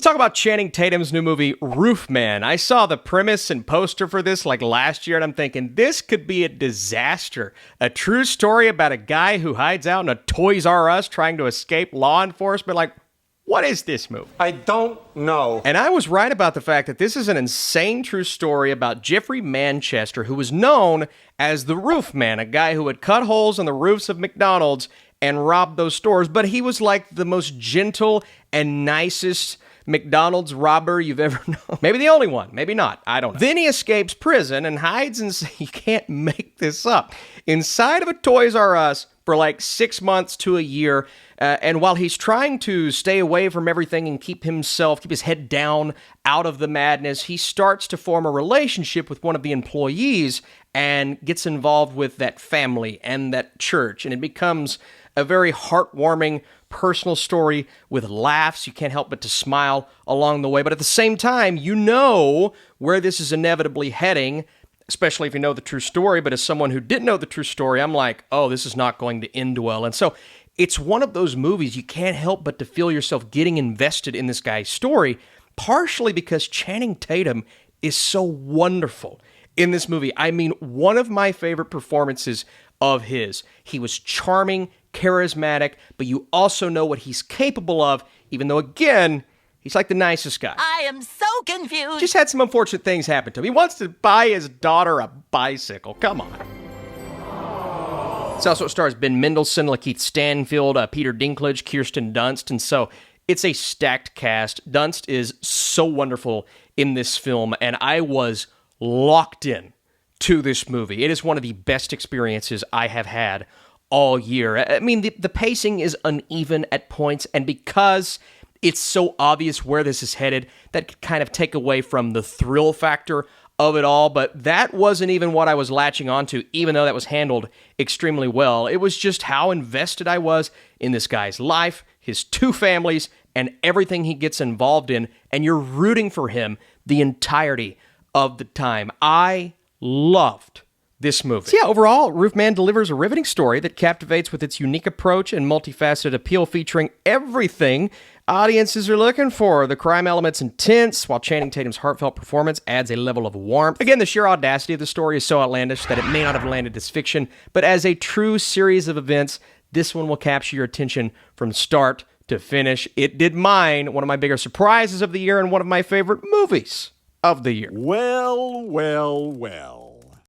Let's talk about Channing Tatum's new movie, Roofman. I saw the premise and poster for this like last year, and I'm thinking, this could be a disaster. A true story about a guy who hides out in a Toys R Us trying to escape law enforcement. Like, what is this movie? I don't know. And I was right about the fact that this is an insane true story about Jeffrey Manchester, who was known as the Roofman, a guy who would cut holes in the roofs of McDonald's and rob those stores. But he was like the most gentle and nicest McDonald's robber you've ever known. Maybe the only one, maybe not, I don't know. Then he escapes prison and hides you can't make this up, inside of a Toys R Us for like 6 months to a year. And while he's trying to stay away from everything and keep his head down out of the madness, he starts to form a relationship with one of the employees and gets involved with that family and that church. And it becomes a very heartwarming, personal story with laughs. You can't help but to smile along the way. But at the same time, you know where this is inevitably heading, especially if you know the true story. But as someone who didn't know the true story, I'm like, oh, this is not going to end well. And so it's one of those movies you can't help but to feel yourself getting invested in this guy's story, partially because Channing Tatum is so wonderful in this movie. I mean, one of my favorite performances of his. He was charming, charismatic, but you also know what he's capable of, even though, again, he's like the nicest guy. I am so confused. Just had some unfortunate things happen to him. He wants to buy his daughter a bicycle. Come on. It also stars Ben Mendelsohn, Lakeith Stanfield, Peter Dinklage, Kirsten Dunst, and so it's a stacked cast. Dunst is so wonderful in this film, and I was locked in to this movie. It is one of the best experiences I have had all year. I mean, the pacing is uneven at points, and because it's so obvious where this is headed, that could kind of take away from the thrill factor of it all, but that wasn't even what I was latching onto, even though that was handled extremely well. It was just how invested I was in this guy's life, his two families, and everything he gets involved in, and you're rooting for him the entirety of the time. I loved this movie. So yeah, overall, Roofman delivers a riveting story that captivates with its unique approach and multifaceted appeal, featuring everything audiences are looking for. The crime element's intense, while Channing Tatum's heartfelt performance adds a level of warmth. Again, the sheer audacity of the story is so outlandish that it may not have landed as fiction, but as a true series of events, this one will capture your attention from start to finish. It did mine, one of my bigger surprises of the year, and one of my favorite movies of the year. Well, well, well.